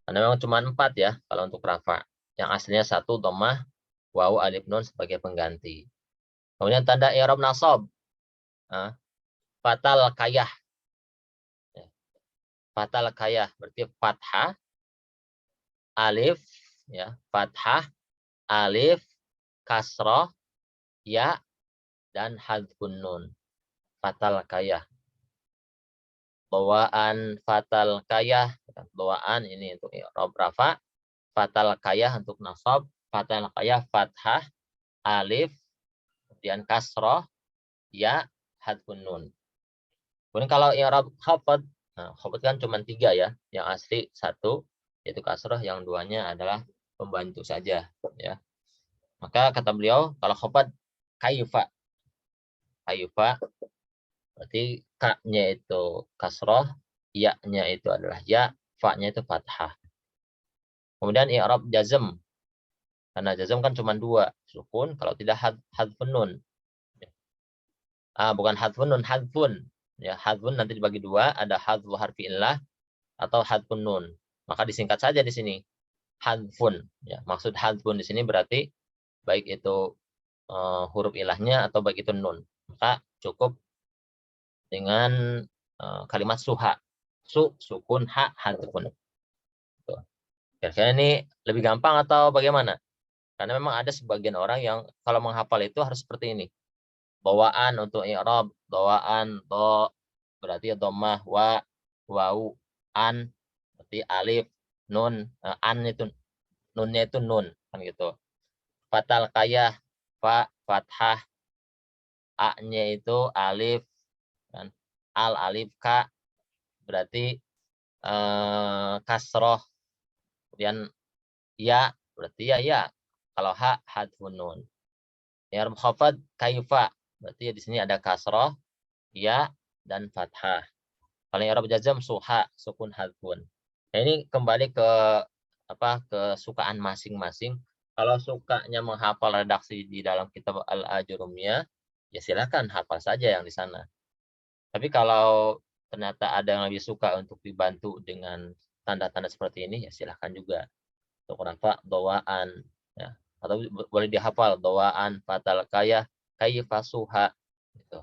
Karena memang cuma 4 ya, kalau untuk rafa. Yang aslinya 1, dhammah, wawu, alif, nun sebagai pengganti. Kemudian tanda i'rab nasab. Fatal kayah. Fatal kayah berarti fathah, alif, ya, fathah, alif, kasroh, ya, dan hadfun nun. Fatal kayah. Bawaan fatal kayah. Bawaan ini untuk i'rab rafa. Fatal kayah untuk nasab. Fatal kayah fathah, alif, kemudian kasroh, ya, hadfun nun. Kemudian kalau i'rab khafad, khafad kan cuma 3 ya. Yang asli 1 yaitu kasroh, yang 2-nya adalah pembantu saja, ya. Maka kata beliau kalau khafad kaifa. Kaifa berarti ka-nya itu kasroh, ya-nya itu adalah ya, fa-nya itu fathah. Kemudian i'rab jazm. Karena jazm kan cuma 2, sukun, kalau tidak hadfun nun. Bukan hadfun nun, hadfun. Ya, hadfun nanti dibagi 2, ada hadfu harfi illah atau hadfun nun. Maka disingkat saja di sini. Hadfun. Ya, maksud hadfun di sini berarti baik itu huruf ilahnya atau baik itu nun. Maka cukup dengan kalimat suha. Sukun, ha, hadfun. Kira-kira ini lebih gampang atau bagaimana? Karena memang ada sebagian orang yang kalau menghafal itu harus seperti ini. Bawaan untuk i'rab, bawaan, to, berarti dhammah, wa, wau, an, berarti alif, nun, an itu, nunnya itu nun, kan gitu. Fatal kayah, fa, fathah, a-nya itu alif, kan. Al, alif, ka, berarti kasroh, kemudian ya, berarti ya. Kalau ha, hadfun nun. I'rab khafad, kaifa, berarti di sini ada kasroh, ya, dan fathah. Kalau i'rab jazm suha, sukun, hadfun. Nah, ini kembali ke kesukaan masing-masing. Kalau sukanya menghafal redaksi di dalam kitab Al-Ajurumiyah, ya silakan hafal saja yang di sana. Tapi kalau ternyata ada yang lebih suka untuk dibantu dengan tanda-tanda seperti ini, ya silakan juga. Untuk rafa, dawaan, ya. Atau boleh dihafal dawaan, fatal kayah, kaifasuha, gitu.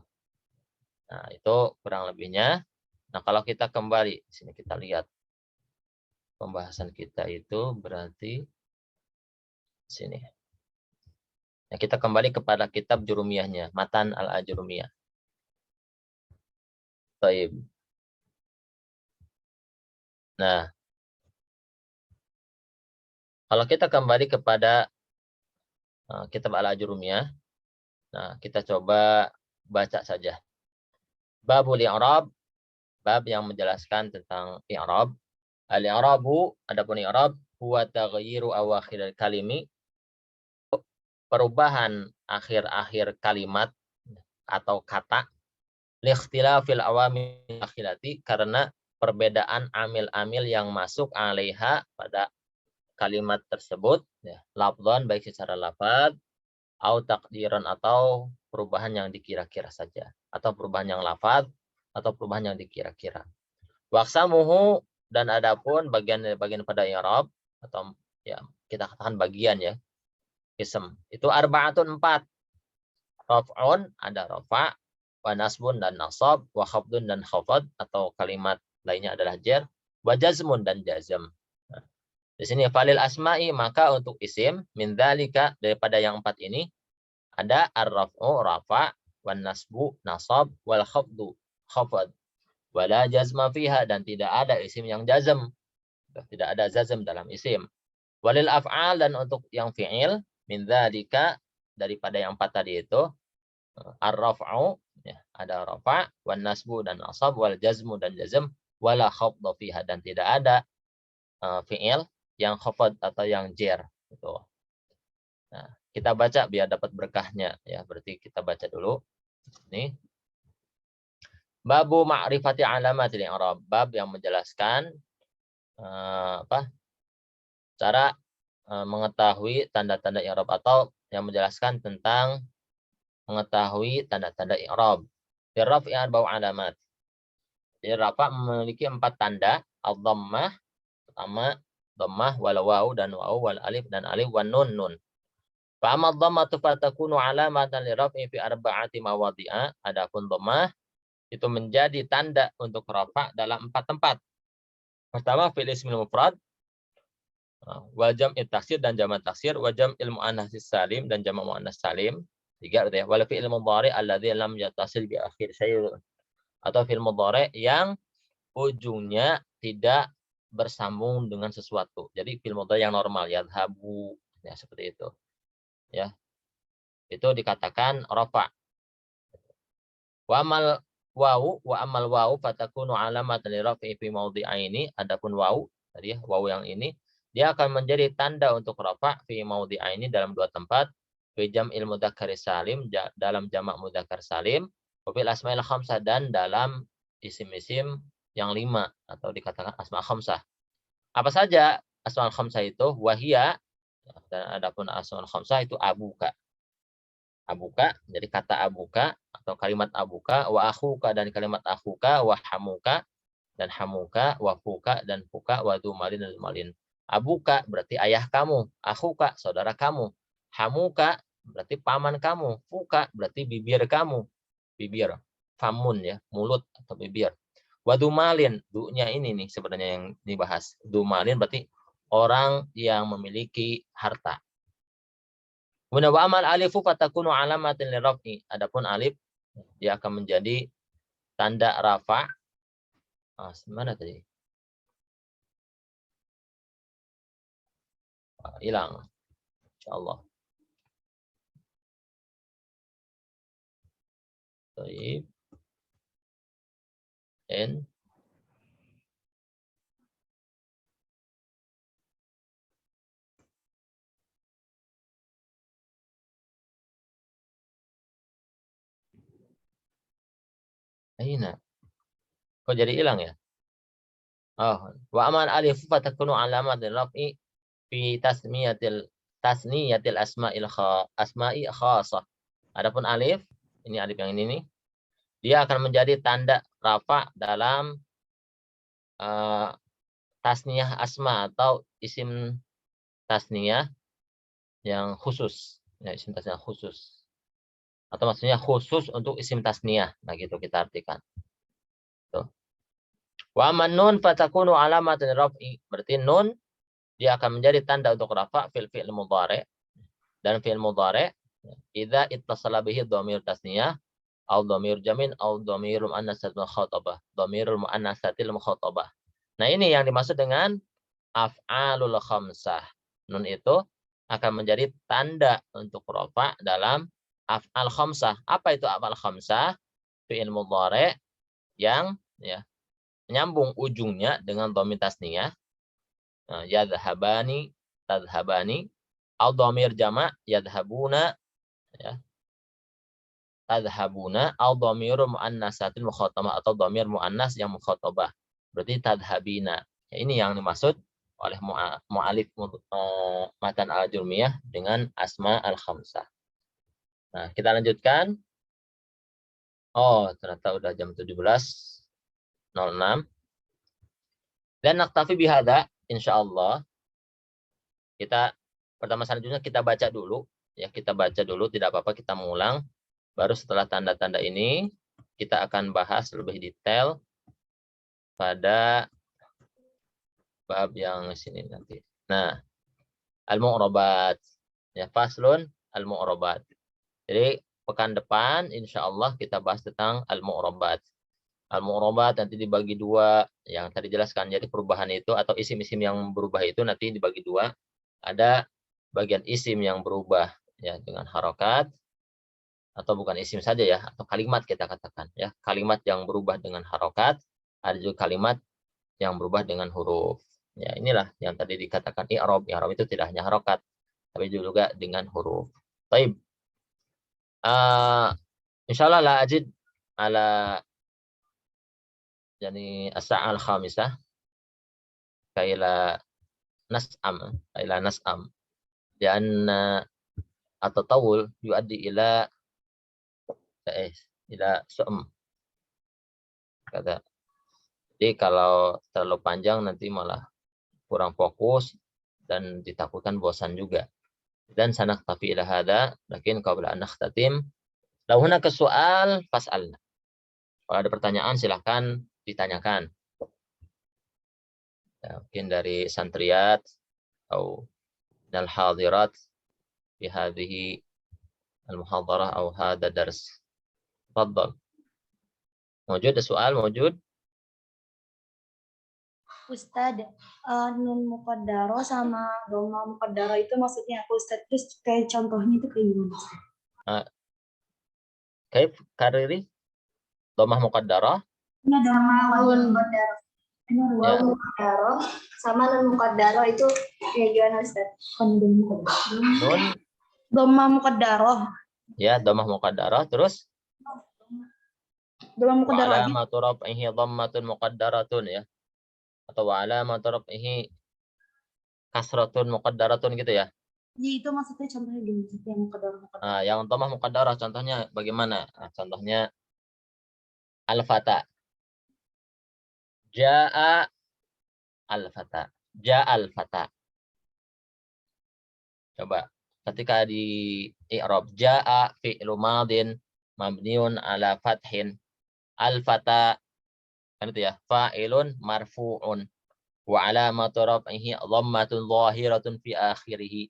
Nah, itu kurang lebihnya. Nah, kalau kita kembali di sini kita lihat pembahasan kita itu berarti sini. Nah, kita kembali kepada kitab Jurumiyahnya, Matan Al-Ajurumiyah. Baik. Nah, kalau kita kembali kepada kitab Al-Ajurumiyah, nah kita coba baca saja. Babul i'rab, bab yang menjelaskan tentang i'rab. Al-i'rabu, adapun i'rab, huwa taghyiru awakhir kalimi, perubahan akhir-akhir kalimat atau kata, liikhtilafil awamil akhirati, karena perbedaan amil-amil yang masuk alaiha pada kalimat tersebut, ya, lafdhan baik secara lafaz, au takdiran atau perubahan yang dikira-kira saja, atau perubahan yang lafaz atau perubahan yang dikira-kira. Waqsamuhu, dan adapun bagian pada i'rab atau ya kita katakan bagian ya, ism itu arba'atun 4. Raf'un, ada rafa', wa nasbun dan nasab, wa khafdun dan khafad atau kalimat lainnya adalah jar, wa jazmun dan jazm. Nah, di sini falil asma'i, maka untuk isim min dzalika, daripada yang 4 ini ada ar-raf'u rafa', wan nasbu nasab, wal khafdu khafad, wala jazma fiha, dan tidak ada isim yang jazm. Tidak ada jazm dalam isim. Walil af'al, dan untuk yang fi'il min dzalika, daripada yang 4 tadi itu ar-raf'u, ya, ada rafa', wan nasbu dan nasab, wal jazmu dan jazm, wala khafdha fiha, dan tidak ada fi'il yang khafad atau yang jar gitu. Nah, kita baca biar dapat berkahnya ya. Berarti kita baca dulu. Ini babu ma'rifati alamatil i'rab, bab yang menjelaskan cara mengetahui tanda-tanda i'rab, atau yang menjelaskan tentang mengetahui tanda-tanda i'rab. Firraf'i arba'u alamat. Jadi rafa' memiliki 4 tanda. Al-dhammah, pertama dhammah, wal waw dan waw, wal alif dan alif, wan nun nun. Fa amma dhammatu fatakunu alamatan li raf'i fi arba'ati mawadhi'a. Adapun dhammah itu menjadi tanda untuk rafa' dalam 4 tempat. Pertama fil ismil mufrad, wa jam'it taksir dan jamak taksir, wa jam'il muannats salim dan jamak muannats salim. 3 berarti ya. Wal fi'il mudhari' alladzi lam yattasil bi akhir syai', atau fi'il mudhari' yang ujungnya tidak bersambung dengan sesuatu. Jadi fi'il mudhari' yang normal, yadhhabu, ya seperti itu. Ya. Itu dikatakan rafa'. Wa amal wawu fatakunu alamatan li raf'i fi mawdhi'aini. Adapun wawu tadi ya, wawu yang ini dia akan menjadi tanda untuk rafa' fi mawdhi'aini dalam 2 tempat. Fi jam'il mudzakkar salim, dalam jamak mudzakkar salim, wa fil asma'il khamsah, dan dalam isim-isim yang 5 atau dikatakan asma' khamsah. Apa saja asma'ul khamsah itu? Wahia, dan adapun asma'ul khamsah itu abuka. Abuka, jadi kata abuka atau kalimat abuka, wa akhuka dan kalimat akhuka, wa hamuka dan hamuka, wa fuka dan fuka, wa dumalin dan dumalin. Abuka berarti ayah kamu, akhuka saudara kamu, hamuka berarti paman kamu, fuka berarti bibir kamu, bibir, famun ya, mulut atau bibir. Wa dumalin, du-nya ini nih sebenarnya yang dibahas. Dumalin berarti orang yang memiliki harta. Wa amal alifu fatakunu alamatin liraf'i. Adapun alif dia akan menjadi tanda rafa'. Mana tadi? Hilang. Insyaallah. Baik. N Aina. Kok jadi hilang ya? Oh, wa amal alif fatakunu alamatin raf'i fi tasniyatil asma'i khasah. Adapun alif, ini alif yang ini nih, dia akan menjadi tanda rafa' dalam tasniyah asma atau isim tasniyah yang khusus. Ya, isim tasniyah khusus. Atau maksudnya khusus untuk isim tasniyah. Nah, gitu kita artikan. Tuh. Wa man nun fatakunu alamatin raf'i. Berarti nun dia akan menjadi tanda untuk rafa' fil fi'il mudhari'. Dan fi'il mudhari' idza ittasala bihi dhamir tasniyah au dhamir jamin au dhamirul muannatsatil mukhatabah. Dhamirul muannatsatil mukhatabah. Nah, ini yang dimaksud dengan af'alul khamsah. Nun itu akan menjadi tanda untuk rafa' dalam af'al khamsah. Apa itu af'al khamsah? Fi'il mudhari' yang ya menyambung ujungnya dengan dhamir tasniyah. Yadhhabani, tadhhabani, au dhamir jama' yadhhabuna, ya. Tadhhabuna, au dhamirul muannatsatil mukhatabah, atau dhamir muannas yang mukhatabah. Berarti tadhhabina. Ya, ini yang dimaksud oleh mu'alif matan al-jurmiyah dengan asma al-khamsah. Nah, kita lanjutkan. Oh, ternyata udah jam 17.06. Dan naktafi bihada, insyaallah. Kita pertama selanjutnya kita baca dulu. Ya, kita baca dulu, tidak apa-apa kita mengulang. Baru setelah tanda-tanda ini, kita akan bahas lebih detail pada bab yang sini nanti. Nah, al-mu'rabat. Ya, faslun al-mu'rabat. Jadi, pekan depan, insya Allah kita bahas tentang al-mu'rabat. Al-mu'rabat nanti dibagi dua, yang tadi jelaskan. Jadi, perubahan itu atau isim-isim yang berubah itu nanti dibagi dua. Ada bagian isim yang berubah ya dengan harokat, atau bukan isim saja ya, atau kalimat kita katakan ya, kalimat yang berubah dengan harokat, ada juga kalimat yang berubah dengan huruf. Ya, inilah yang tadi dikatakan i'rab. I'rab itu tidak hanya harokat, tapi juga dengan huruf. Baik. Insyaallah la ajid ala yani as-sa'ah al-khamisah kaila nas'am lianna at-tatawul yuaddi ila su'm kata. Jadi kalau terlalu panjang nanti malah kurang fokus dan ditakutkan bosan juga. Dan sanaktafi ila hada, lakin qabla an nakhtatim law hunaka su'al fas'alna. Kalau ada pertanyaan silahkan ditanyakan. Ya, mungkin dari santriyat atau dal hadirat fi hadhihi al-muhadarah atau hada dars. Tafadhal. Mawjud soal mawjud? Ustad, nun muqaddaro sama doma muqaddaro itu maksudnya aku Ustad, terus kayak contohnya itu kayak gimana? Kaif kariri domah muqaddarah? Ini doma muqaddaro. Ini Ya. muqaddaro sama nun muqaddaro itu kayak gimana Ustad? Nun Doma muqaddaro. ya, domah muqaddarah, terus Doma muqaddaro wa aja. alamatu raf'ihi dhammatun muqaddaratun ya. Atau wa alamatu raf'ihi kasratun muqaddaratun gitu ya. Ya itu maksudnya contohnya gimana sih yang muqaddaro? Nah, yang domah muqaddarah contohnya bagaimana? Nah, contohnya al-fata. Ja'a al-fata. Ja'a al-fata. Coba ketika di i'rab ja'a fi'lu madin mabniun ala fathin, al-fata kan itu ya, fa'ilun marfu'un wa alamatu raf'ihi dhammatun zahiratun fi akhirih.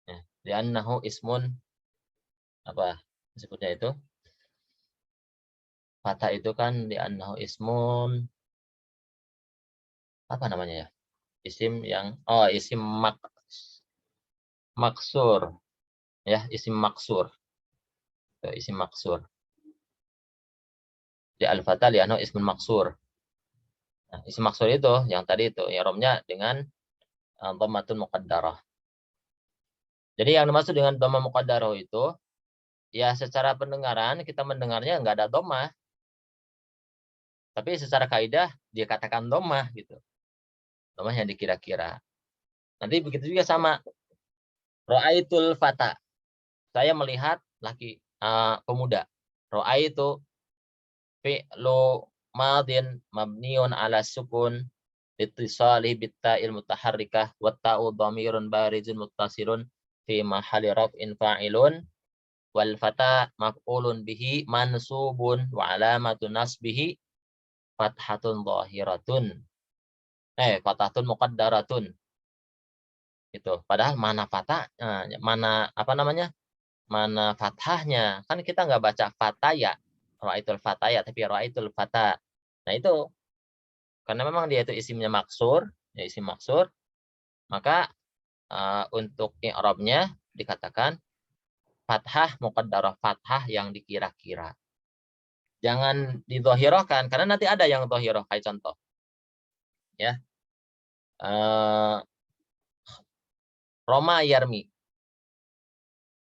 Ya, li'annahu ismun apa disebutnya itu? Fata itu kan li'annahu ismun apa namanya ya? Isim yang isim maksur. Ya, isim maksur. Itu isim maksur. Di al-fata li'annahu ismun maksur. Nah, isim maksur itu yang tadi itu i'rabnya dengan dhammatun muqaddarah. Jadi yang dimaksud dengan dhamma muqaddarah itu ya secara pendengaran kita mendengarnya nggak ada dhammah. Tapi secara kaidah dia katakan dhammah gitu. Dhammah yang dikira-kira. Nanti begitu juga sama ra'aitul fata. Saya melihat pemuda. Ra'aitu fi'lu madin mabniun ala sukun litisali bitta'il mutaharrikah wa ta'u dhamirun barizun muttasilun fi mahalli raf'in fa'ilun wal fata maf'ulun bihi mansubun wa alamatu nasbihi fathatun zahiratun. Fathatun muqaddaratun. Itu. Padahal mana fatah, mana apa namanya? Mana fathahnya? Kan kita nggak baca fataya. Ra'aitul fataya tapi ra'aitul fata. Nah, itu karena memang dia itu isimnya maksur, ya isim maksur, maka untuk i'rabnya dikatakan fathah muqaddarah, fathah yang dikira-kira. Jangan didhahirahkan karena nanti ada yang dhahirah kayak contoh. Ya. Roma yarmi.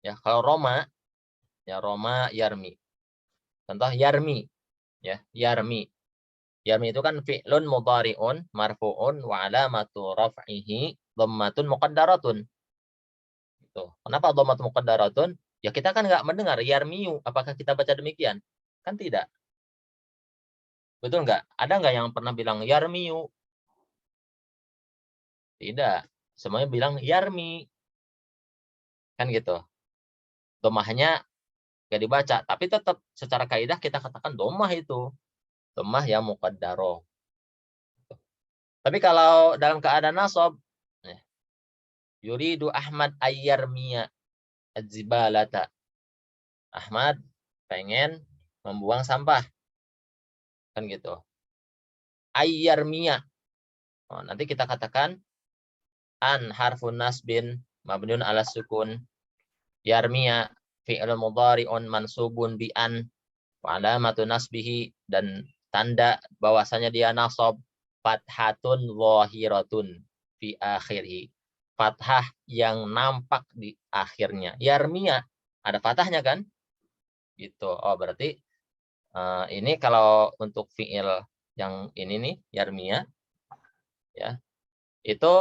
Ya, kalau Roma ya Roma yarmi. Contoh yarmi. Ya, yarmi. Yarmi itu kan fi'lun mudhari'un marfu'un wa alamatu raf'ihi dhammatun muqaddaratun. Gitu. Kenapa dhammatun muqaddaratun? Ya kita kan nggak mendengar yarmiu. Apakah kita baca demikian? Kan tidak. Betul nggak? Ada nggak yang pernah bilang yarmiu? Tidak. Semuanya bilang yarmi. Kan gitu. Domahnya nggak dibaca. Tapi tetap secara kaidah kita katakan domah itu. Domah yang muqaddaroh. Tapi kalau dalam keadaan nasab, yuridu Ahmad ayyarmiya az-zibalata. Ahmad pengen membuang sampah. Kan gitu. Ayyarmiya. Oh, nanti kita katakan an harfun nasbin mabniun ala sukun. Yarmiya fi'il mudhari'un mansubun bi an wa alamatu nasbihi, dan tanda bahwasanya dia nasab fathatun zahiratun fi akhirih. Fathah yang nampak di akhirnya. Yarmiya ada fathahnya kan? Gitu. Oh, berarti ini kalau untuk fi'il yang ini nih, yarmiya, ya, itu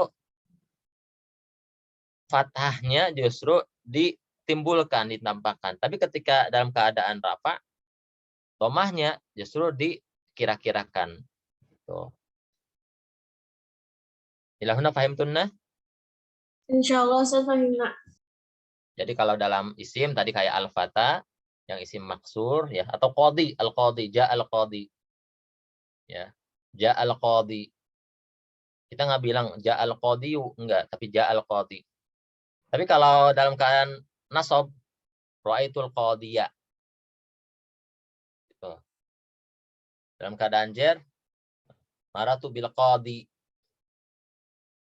fathahnya justru ditimbulkan, ditampakkan. Tapi ketika dalam keadaan rafa, domahnya justru dikira-kirakan. Tuh. Ilahuna fahimtunna? Insyaallah saya paham. Jadi kalau dalam isim tadi kayak al-fata, yang isim maksur ya, atau qadi, al-qadi, ja al-qadi. Ya. Ja al-qadi. Kita nggak bilang ja al-qadiyu, enggak, tapi ja al-qadi. Tapi kalau dalam keadaan nasab, ra'aitul qadiya. Gitu. Dalam keadaan jer, maratu bil qadi.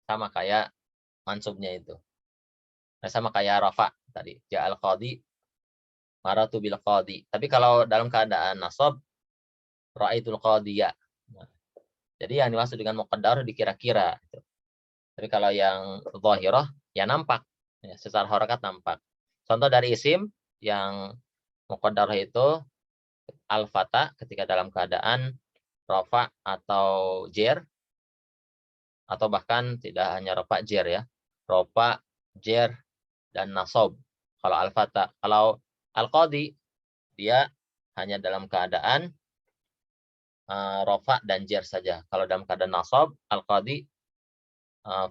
Sama kayak mansubnya itu. Nah, sama kayak rafa tadi, ja al-qadi, maratu bil qadi. Tapi kalau dalam keadaan nasab, ra'aitul qadiya. Nah, jadi yang dimaksud dengan muqaddar dikira-kira. Gitu. Tapi kalau yang zahirah, ya nampak. Ya, secara harakat nampak. Contoh dari isim yang muqaddar itu al-fata ketika dalam keadaan rafa atau jer, atau bahkan tidak hanya rafa jer ya. Rafa, jer, dan nasab. Kalau al-fata, kalau al-qadi dia hanya dalam keadaan rafa dan jer saja. Kalau dalam keadaan nasab, al-qadi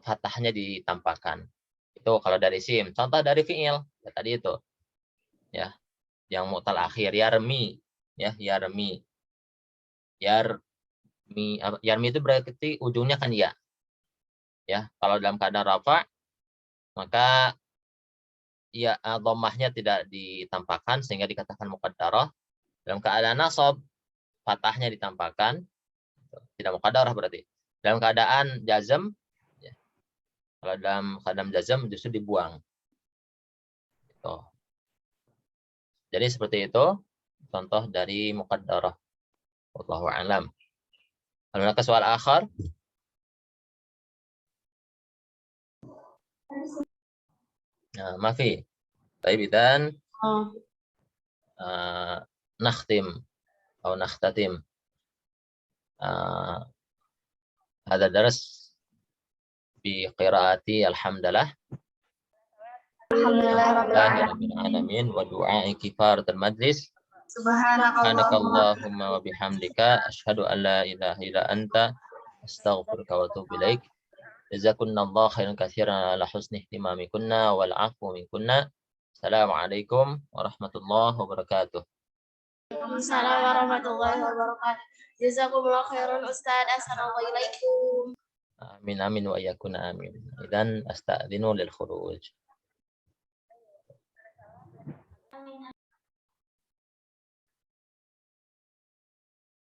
fathahnya ditampakkan. Itu kalau dari isim. Contoh dari fi'il, ya tadi itu. Ya, yang mu'tal akhir, yarmi, ya, yarmi. Yarmi itu berarti ujungnya kan ya. Ya, kalau dalam keadaan rafa, maka ya dhammahnya tidak ditampakkan sehingga dikatakan muqaddarah. Dalam keadaan nasab, fathahnya ditampakkan, tidak muqaddarah berarti. Dalam keadaan jazm, ya, kalau dalam keadaan jazm justru dibuang. Gitu. Jadi seperti itu contoh dari muqaddarah. Wallahu a'lam. Ada soal akhir? Nah, mafi. Baik, dan nakhtim atau nakhtatim هذا درس بقراءة الحمدلله رب العالمين ودعاء كفارة المجلس سبحانك اللهم وبحمدك أشهد أن لا إله إلا أنت أستغفرك وأتوب إليك جزاكم الله خيرا كثيرا على حسن اهتمامكن والعفو منكن السلام عليكم ورحمة الله وبركاته. Waalaikumsalam warahmatullahi wabarakatuh. Jazakumullah khairan Ustaz. Assalamualaikum. آمين آمين وإياكم آمين. إذن أستأذن للخروج.